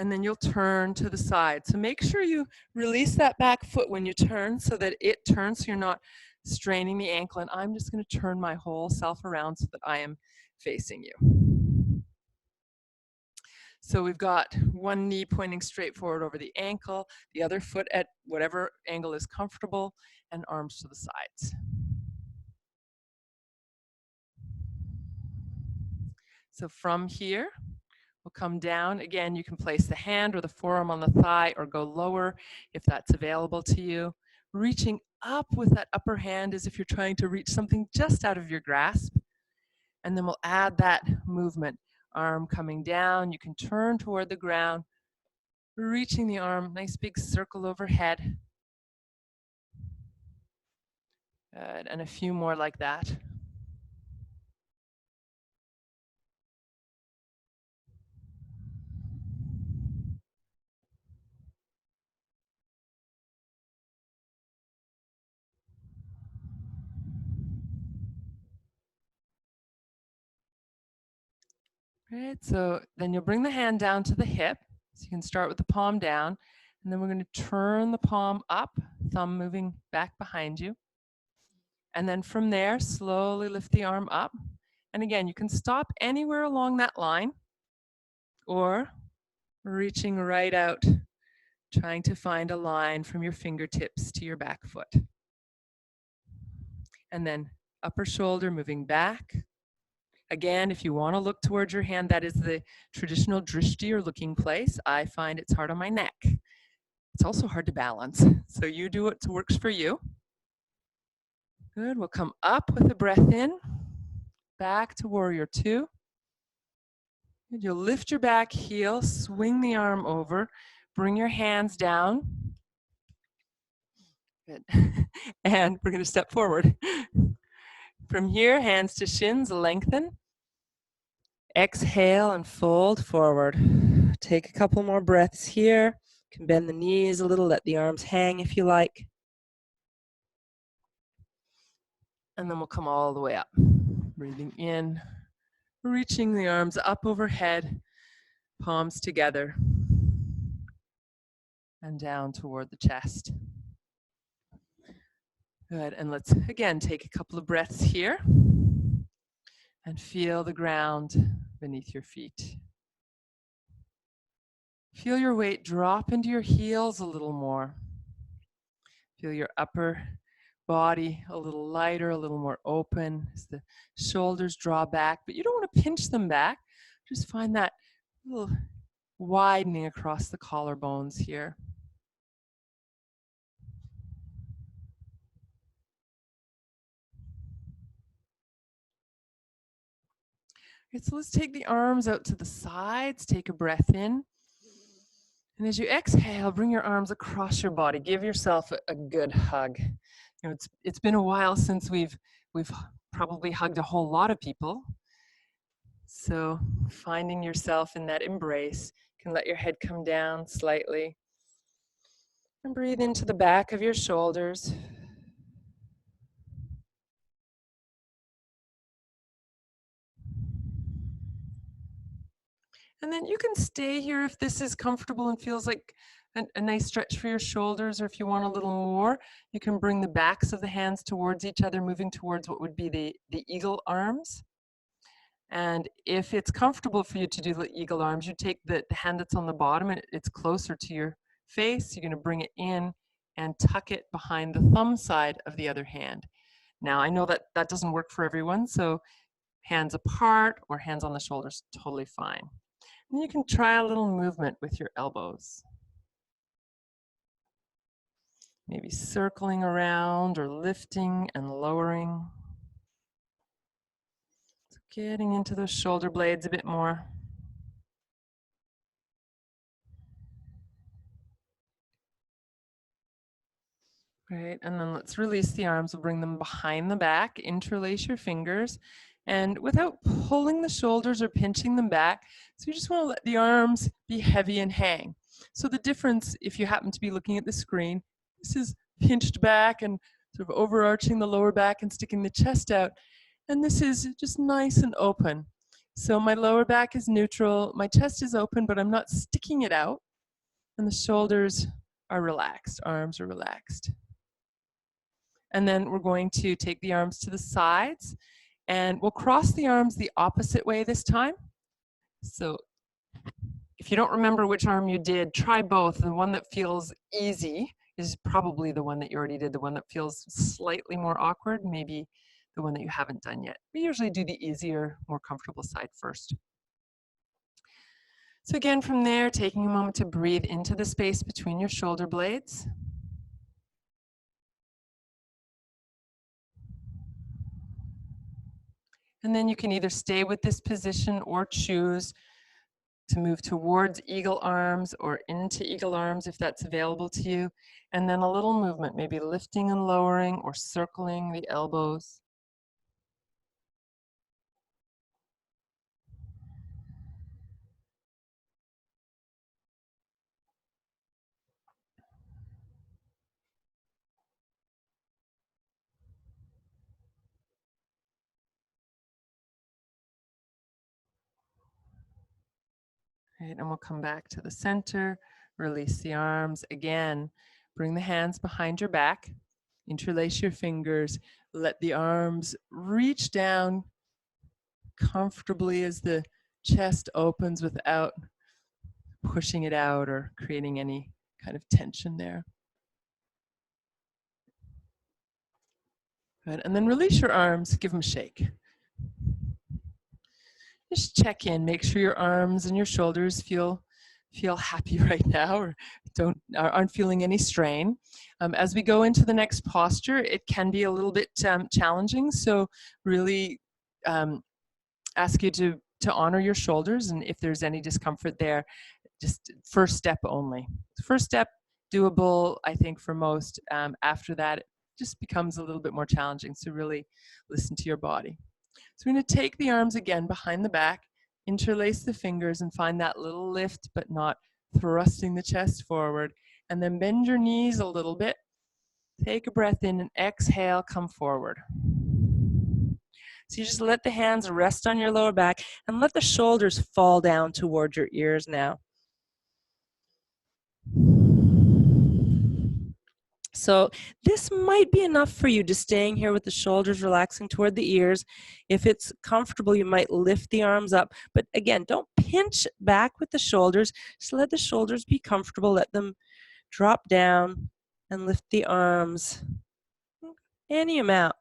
and then you'll turn to the side. So make sure you release that back foot when you turn so that it turns so you're not straining the ankle. And I'm just going to turn my whole self around so that I am facing you. So we've got one knee pointing straight forward over the ankle, the other foot at whatever angle is comfortable, and arms to the sides. So from here, we'll come down. Again, you can place the hand or the forearm on the thigh or go lower if that's available to you. Reaching up with that upper hand as if you're trying to reach something just out of your grasp. And then we'll add that movement. Arm coming down, you can turn toward the ground, reaching the arm, nice big circle overhead. Good, and a few more like that. Right, so then you'll bring the hand down to the hip. So you can start with the palm down, and then we're going to turn the palm up, thumb moving back behind you. And then from there, slowly lift the arm up. And again, you can stop anywhere along that line or reaching right out, trying to find a line from your fingertips to your back foot. And then upper shoulder moving back. Again, if you want to look towards your hand, that is the traditional drishti or looking place. I find it's hard on my neck. It's also hard to balance. So you do what works for you. Good, we'll come up with a breath in, back to warrior two. Good. You'll lift your back heel, swing the arm over, bring your hands down. Good. And we're going to step forward. From here, hands to shins, lengthen. Exhale and fold forward. Take a couple more breaths here. You can bend the knees a little, let the arms hang if you like. And then we'll come all the way up. Breathing in, reaching the arms up overhead, palms together, and down toward the chest. Good, and let's again take a couple of breaths here and feel the ground beneath your feet. Feel your weight drop into your heels a little more. Feel your upper body a little lighter, a little more open as the shoulders draw back, but you don't want to pinch them back. Just find that little widening across the collarbones here. Okay, so let's take the arms out to the sides, take a breath in. And as you exhale, bring your arms across your body. Give yourself a good hug. You know, it's been a while since we've probably hugged a whole lot of people. So finding yourself in that embrace, you can let your head come down slightly. And breathe into the back of your shoulders. And then you can stay here if this is comfortable and feels like a nice stretch for your shoulders, or if you want a little more, you can bring the backs of the hands towards each other, moving towards what would be the eagle arms. And if it's comfortable for you to do the eagle arms, you take the hand that's on the bottom and it's closer to your face. You're going to bring it in and tuck it behind the thumb side of the other hand. Now, I know that that doesn't work for everyone, so hands apart or hands on the shoulders, totally fine. And you can try a little movement with your elbows. Maybe circling around or lifting and lowering. So getting into those shoulder blades a bit more. Great, and then let's release the arms. We'll bring them behind the back, interlace your fingers, and without pulling the shoulders or pinching them back, so you just want to let the arms be heavy and hang. So the difference, if you happen to be looking at the screen, this is pinched back and sort of overarching the lower back and sticking the chest out, and this is just nice and open. So my lower back is neutral, my chest is open, but I'm not sticking it out, and the shoulders are relaxed, arms are relaxed. And then we're going to take the arms to the sides, and we'll cross the arms the opposite way this time. So if you don't remember which arm you did, try both. The one that feels easy is probably the one that you already did. The one that feels slightly more awkward, maybe the one that you haven't done yet. We usually do the easier, more comfortable side first. So again, from there, taking a moment to breathe into the space between your shoulder blades. And then you can either stay with this position or choose to move towards eagle arms or into eagle arms if that's available to you. And then a little movement, maybe lifting and lowering or circling the elbows. Right, and we'll come back to the center, release the arms. Again, bring the hands behind your back, interlace your fingers, let the arms reach down comfortably as the chest opens without pushing it out or creating any kind of tension there. Good, and then release your arms, give them a shake. Just check in, make sure your arms and your shoulders feel happy right now or aren't feeling any strain. As we go into the next posture, it can be a little bit challenging, so really ask you to honor your shoulders, and if there's any discomfort there, just first step only. First step, doable, I think, for most. After that, it just becomes a little bit more challenging, so really listen to your body. So we're going to take the arms again behind the back, interlace the fingers and find that little lift, but not thrusting the chest forward. And then bend your knees a little bit. Take a breath in and exhale, come forward. So you just let the hands rest on your lower back and let the shoulders fall down toward your ears now. So this might be enough for you, just staying here with the shoulders relaxing toward the ears. If it's comfortable, you might lift the arms up. But again, don't pinch back with the shoulders. Just let the shoulders be comfortable. Let them drop down and lift the arms any amount.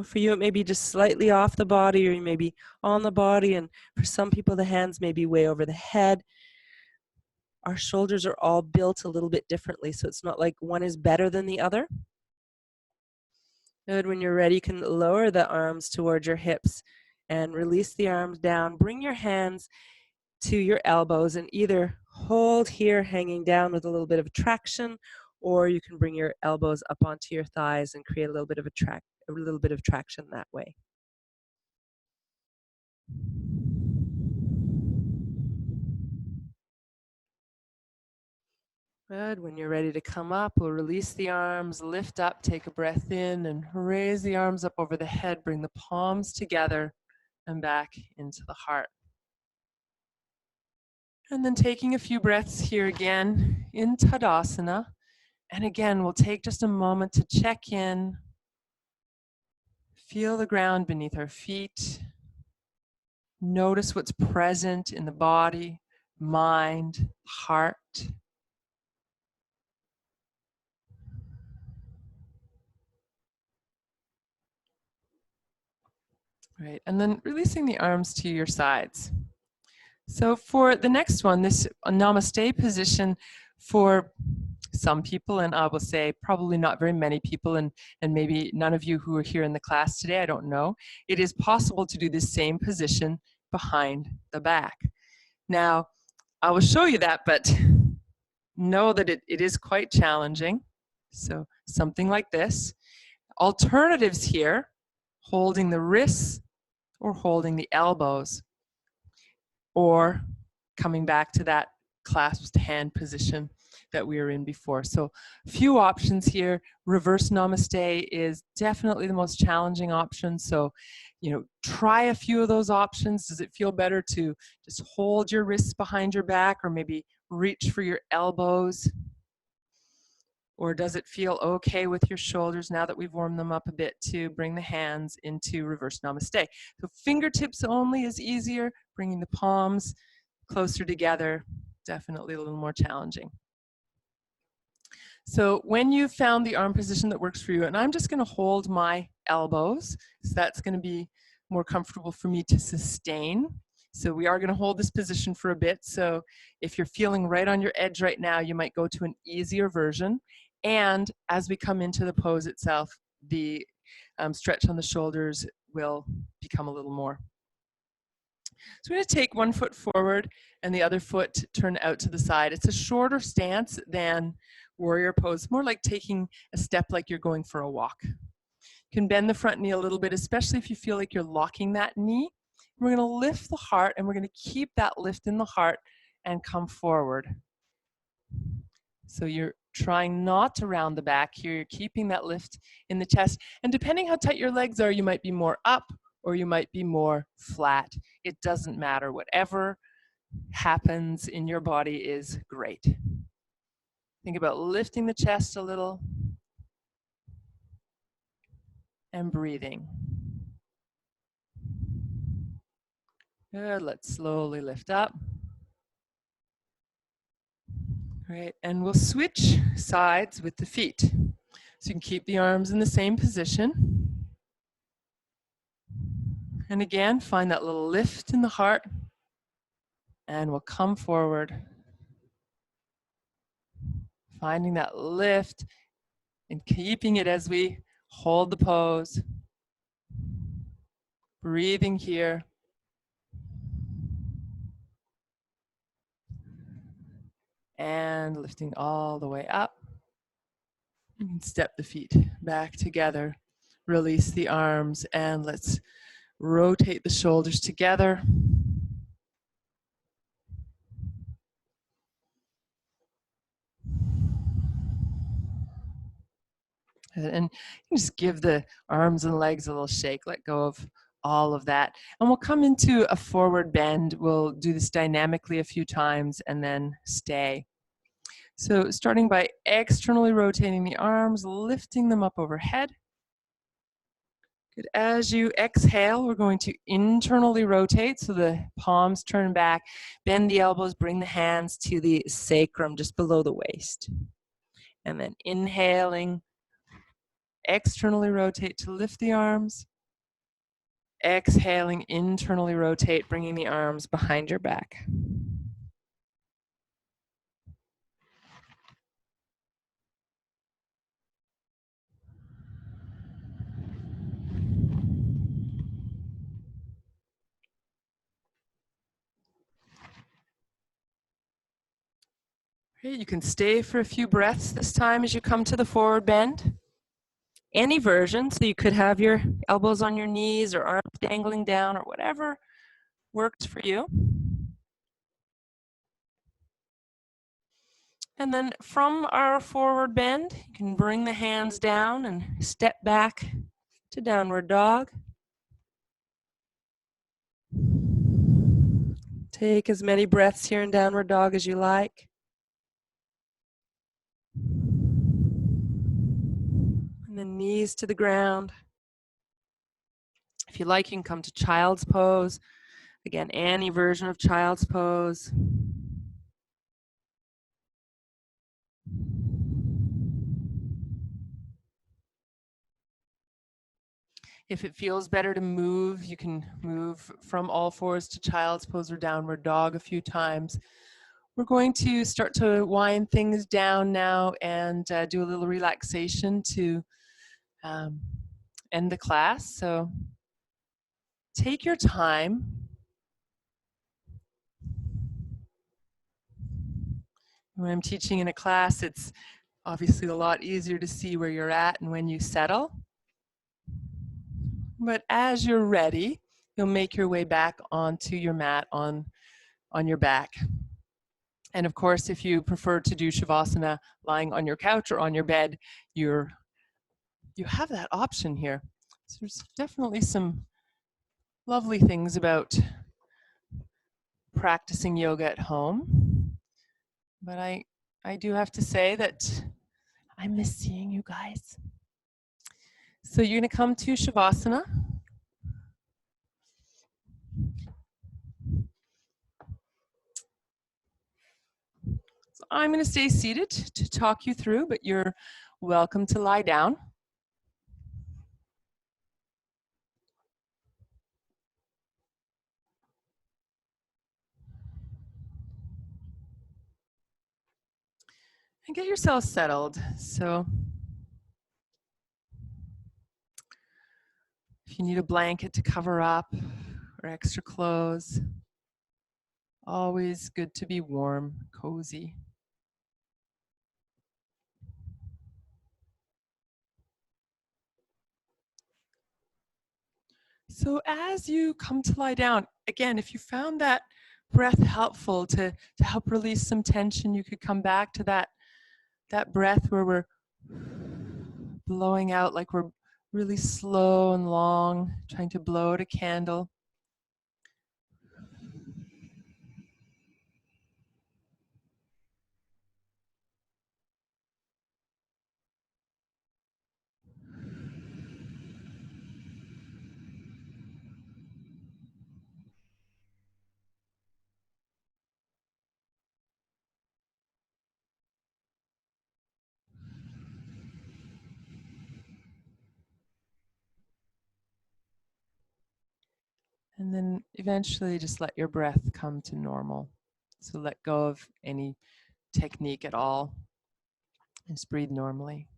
For you, it may be just slightly off the body, or you may be on the body. And for some people, the hands may be way over the head. Our shoulders are all built a little bit differently, so it's not like one is better than the other. Good. When you're ready, you can lower the arms towards your hips and release the arms down. Bring your hands to your elbows and either hold here hanging down with a little bit of traction, or you can bring your elbows up onto your thighs and create a little bit of traction that way. Good. When you're ready to come up, we'll release the arms, lift up, take a breath in, and raise the arms up over the head. Bring the palms together and back into the heart. And then taking a few breaths here again in Tadasana. And again, we'll take just a moment to check in, feel the ground beneath our feet, notice what's present in the body, mind, heart. Right, and then releasing the arms to your sides. So for the next one, this namaste position, for some people, and I will say probably not very many people, and maybe none of you who are here in the class today, I don't know, it is possible to do the same position behind the back. Now, I will show you that, but know that it is quite challenging. So something like this. Alternatives here, holding the wrists or holding the elbows, or coming back to that clasped hand position that we were in before. So a few options here. Reverse namaste is definitely the most challenging option. So, try a few of those options. Does it feel better to just hold your wrists behind your back or maybe reach for your elbows? Or does it feel okay with your shoulders now that we've warmed them up a bit to bring the hands into reverse namaste? So fingertips only is easier, bringing the palms closer together, definitely a little more challenging. So when you've found the arm position that works for you, and I'm just going to hold my elbows, so that's going to be more comfortable for me to sustain. So we are going to hold this position for a bit. So if you're feeling right on your edge right now, you might go to an easier version. And as we come into the pose itself, the stretch on the shoulders will become a little more. So we're going to take one foot forward and the other foot turn out to the side. It's a shorter stance than warrior pose, more like taking a step like you're going for a walk. You can bend the front knee a little bit, especially if you feel like you're locking that knee. We're going to lift the heart and we're going to keep that lift in the heart and come forward. So you're trying not to round the back here. You're keeping that lift in the chest. And depending how tight your legs are, you might be more up or you might be more flat. It doesn't matter. Whatever happens in your body is great. Think about lifting the chest a little and breathing. Good. Let's slowly lift up. Great. And we'll switch sides with the feet. So you can keep the arms in the same position. And again, find that little lift in the heart. And we'll come forward. Finding that lift and keeping it as we hold the pose. Breathing here. And lifting all the way up. And step the feet back together. Release the arms and let's rotate the shoulders together. And just give the arms and legs a little shake, let go of all of that. And we'll come into a forward bend. We'll do this dynamically a few times and then stay. So starting by externally rotating the arms, lifting them up overhead. Good. As you exhale, we're going to internally rotate so the palms turn back, bend the elbows, bring the hands to the sacrum just below the waist. And then inhaling, externally rotate to lift the arms. Exhaling, internally rotate, bringing the arms behind your back. Great. You can stay for a few breaths this time as you come to the forward bend. Any version, so you could have your elbows on your knees or arms dangling down or whatever works for you. And then from our forward bend, you can bring the hands down and step back to downward dog. Take as many breaths here in downward dog as you like. And then knees to the ground. If you like, you can come to child's pose. Again, any version of child's pose. If it feels better to move, you can move from all fours to child's pose or downward dog a few times. We're going to start to wind things down now and do a little relaxation to end the class. So take your time. When I'm teaching in a class, it's obviously a lot easier to see where you're at and when you settle. But as you're ready, you'll make your way back onto your mat on your back. And of course, if you prefer to do Shavasana lying on your couch or on your bed, you have that option here. So there's definitely some lovely things about practicing yoga at home. But I do have to say that I miss seeing you guys. So you're going to come to Shavasana. So I'm going to stay seated to talk you through, but you're welcome to lie down. And get yourself settled. So if you need a blanket to cover up or extra clothes, always good to be warm, cozy. So as you come to lie down, again, if you found that breath helpful to help release some tension, you could come back to that breath where we're blowing out like we're really slow and long, trying to blow out a candle. And then eventually just let your breath come to normal. So let go of any technique at all. And just breathe normally.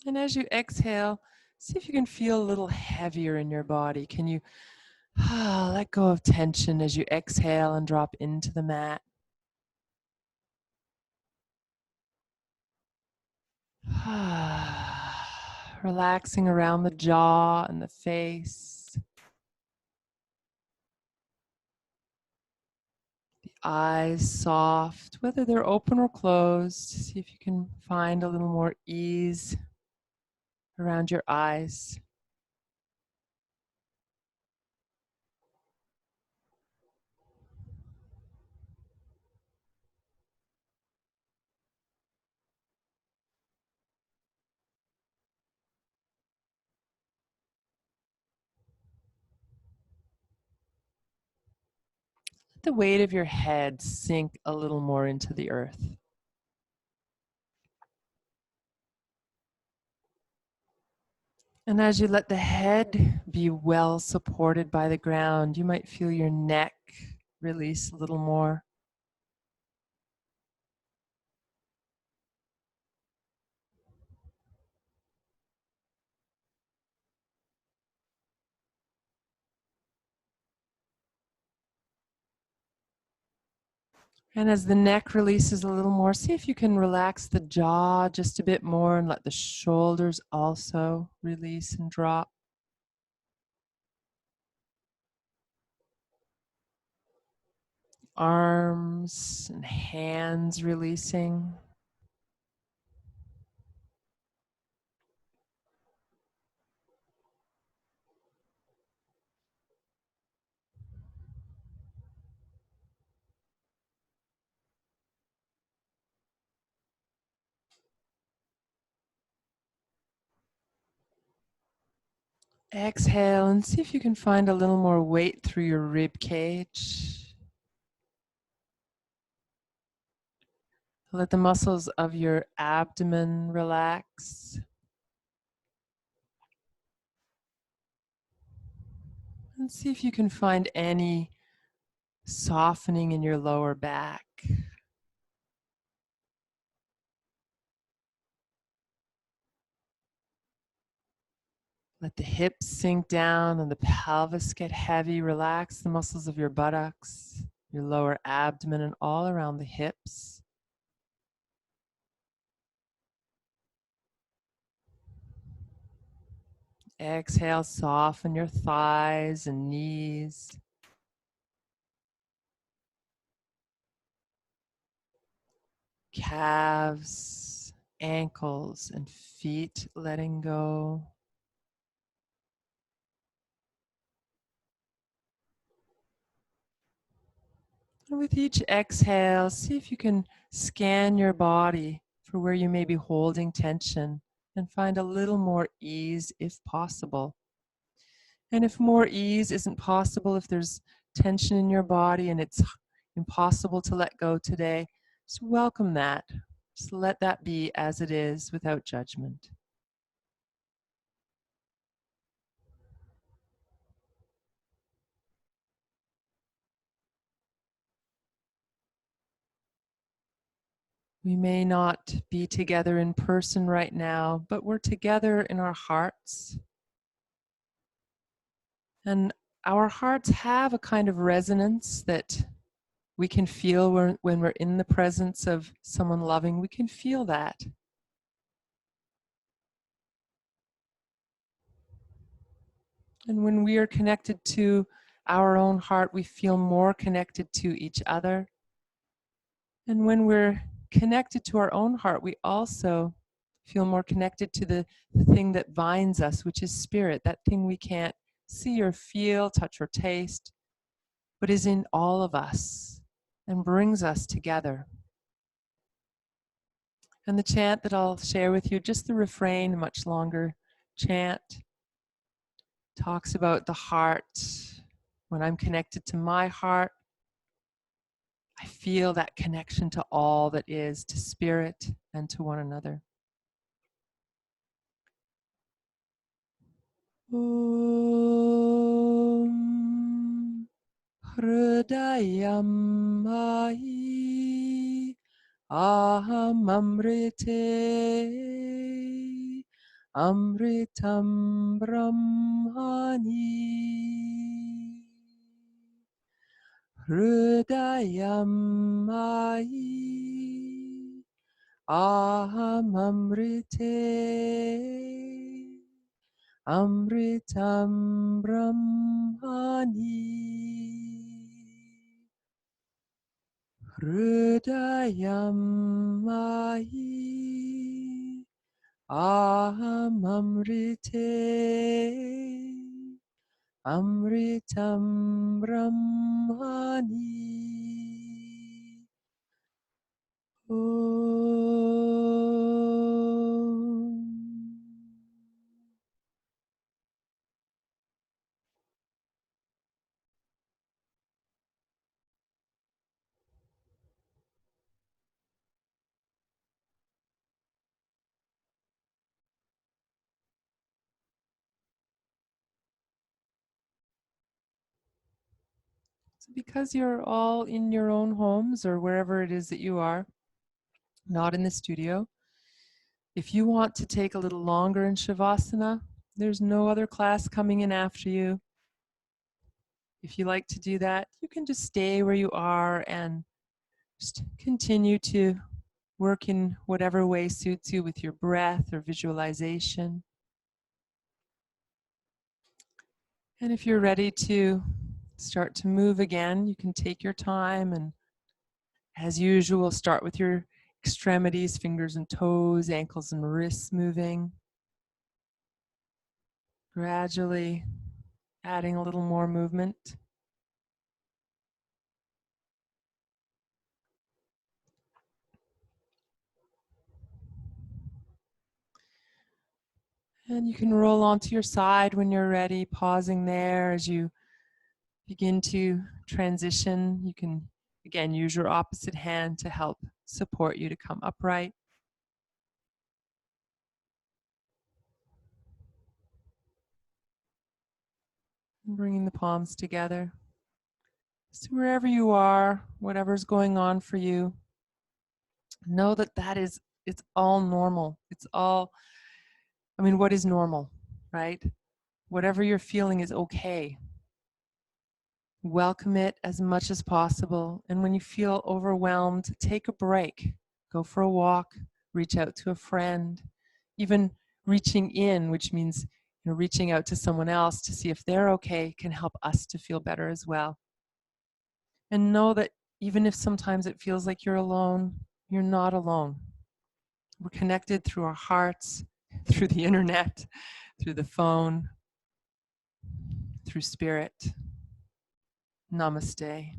And as you exhale, see if you can feel a little heavier in your body. Can you let go of tension as you exhale and drop into the mat? Relaxing around the jaw and the face, the eyes soft, whether they're open or closed. See if you can find a little more ease around your eyes. Let the weight of your head sink a little more into the earth. And as you let the head be well supported by the ground, you might feel your neck release a little more. And as the neck releases a little more, see if you can relax the jaw just a bit more and let the shoulders also release and drop. Arms and hands releasing. Exhale and see if you can find a little more weight through your rib cage. Let the muscles of your abdomen relax. And see if you can find any softening in your lower back. Let the hips sink down and the pelvis get heavy. Relax the muscles of your buttocks, your lower abdomen, and all around the hips. Exhale, soften your thighs and knees. Calves, ankles, and feet letting go. And with each exhale, see if you can scan your body for where you may be holding tension and find a little more ease if possible. And if more ease isn't possible, if there's tension in your body and it's impossible to let go today, just welcome that. Just let that be as it is without judgment. We may not be together in person right now, but we're together in our hearts. And our hearts have a kind of resonance that we can feel when we're in the presence of someone loving. We can feel that. And when we are connected to our own heart, we feel more connected to each other. And when we're connected to our own heart, we also feel more connected to the thing that binds us, which is spirit, that thing we can't see or feel, touch or taste, but is in all of us and brings us together. And the chant that I'll share with you, just the refrain, a much longer chant, talks about the heart. When I'm connected to my heart, I feel that connection to all that is, to spirit and to one another. Om Hridayam Mahi Aham Amrite Amritam Brahmani Hridayam Mahi Aham Amrite Amritam Brahmani Hridayam Mahi Aham Amrite Amritam Brahmani Om. So because you're all in your own homes or wherever it is that you are, not in the studio, if you want to take a little longer in Shavasana, there's no other class coming in after you. If you like to do that, you can just stay where you are and just continue to work in whatever way suits you with your breath or visualization. And if you're ready to start to move again, you can take your time and, as usual, start with your extremities, fingers and toes, ankles and wrists moving. Gradually adding a little more movement. And you can roll onto your side when you're ready, pausing there as you begin to transition. You can, again, use your opposite hand to help support you to come upright. And bringing the palms together. So wherever you are, whatever's going on for you, know that it's all normal. It's all, what is normal, right? Whatever you're feeling is okay. Welcome it as much as possible. And when you feel overwhelmed, take a break. Go for a walk, reach out to a friend, even reaching in, which means reaching out to someone else to see if they're okay can help us to feel better as well. And know that even if sometimes it feels like you're alone, you're not alone. We're connected through our hearts, through the internet, through the phone, through spirit. Namaste.